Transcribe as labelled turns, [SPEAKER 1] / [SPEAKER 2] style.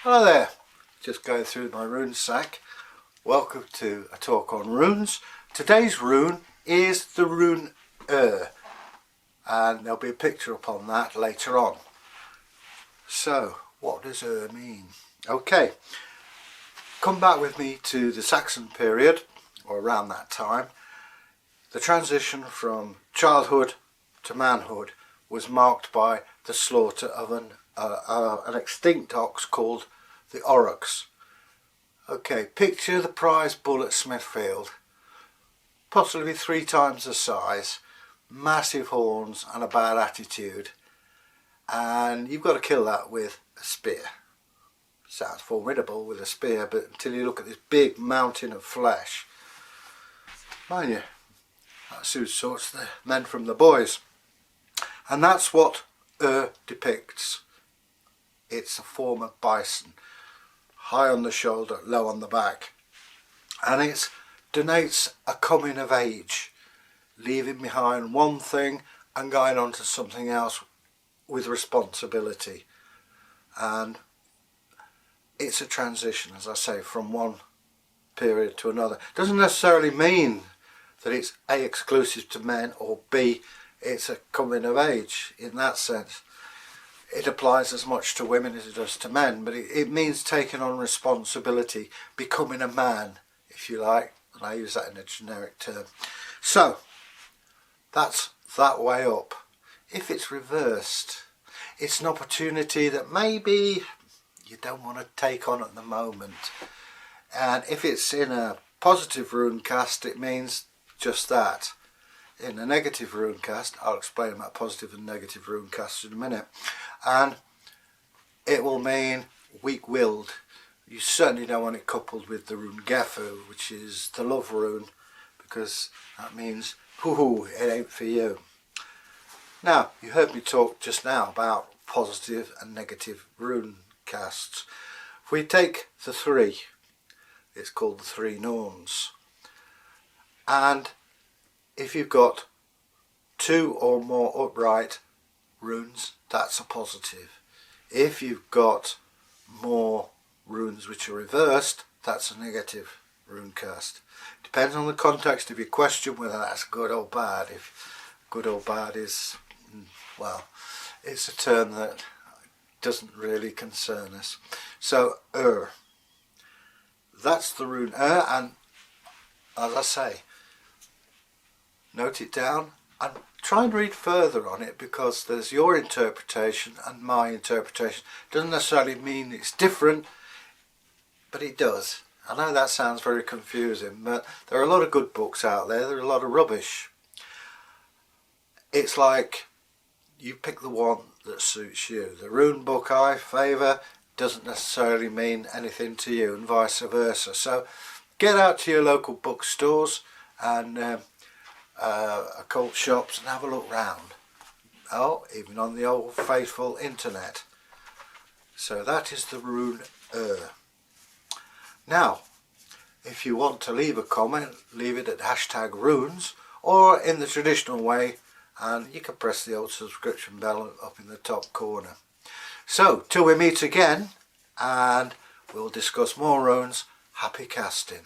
[SPEAKER 1] Hello there, just going through my rune sack. Welcome to a talk on runes. Today's rune is the rune and there'll be a picture upon that later on. So what does mean? Okay, come back with me to the Saxon period, or around that time. The transition from childhood to manhood was marked by the slaughter of an extinct ox called the aurochs. Okay, picture the prize bull at Smithfield, possibly 3 times the size, massive horns and a bad attitude, and you've got to kill that with a spear. Sounds formidable with a spear, but until you look at this big mountain of flesh, mind you, that soon sorts the men from the boys. And that's what depicts. It's a form of bison, high on the shoulder, low on the back, and it denotes a coming of age, leaving behind one thing and going on to something else with responsibility. And it's a transition, as I say, from one period to another. Doesn't necessarily mean that it's A, exclusive to men, or B, it's a coming of age in that sense. It applies as much to women as it does to men, but it means taking on responsibility, becoming a man, if you like, and I use that in a generic term. So that's that way up. If it's reversed, it's an opportunity that maybe you don't want to take on at the moment. And if it's in a positive rune cast, it means just that. In a negative rune cast, I'll explain about positive and negative rune casts in a minute, and it will mean weak-willed. You certainly don't want it coupled with the rune Gefu, which is the love rune, because that means hoo-hoo, it ain't for you. Now, you heard me talk just now about positive and negative rune casts. If we take the 3, it's called the 3 norns, and if you've got 2 or more upright runes, that's a positive. If you've got more runes which are reversed, that's a negative rune cast. Depends on the context of your question whether that's good or bad. If good or bad is, well, it's a term that doesn't really concern us. So that's the rune and as I say, note it down and try and read further on it, because there's your interpretation and my interpretation. Doesn't necessarily mean it's different, but it does. I know that sounds very confusing, but there are a lot of good books out there. There are a lot of rubbish. It's like you pick the one that suits you. The rune book I favour doesn't necessarily mean anything to you, and vice versa. So get out to your local bookstores and occult shops and have a look round. Oh, even on the old faithful internet. So that is the rune Now, if you want to leave a comment, leave it at #runes, or in the traditional way, and you can press the old subscription bell up in the top corner. So till we meet again, and we'll discuss more runes. Happy casting.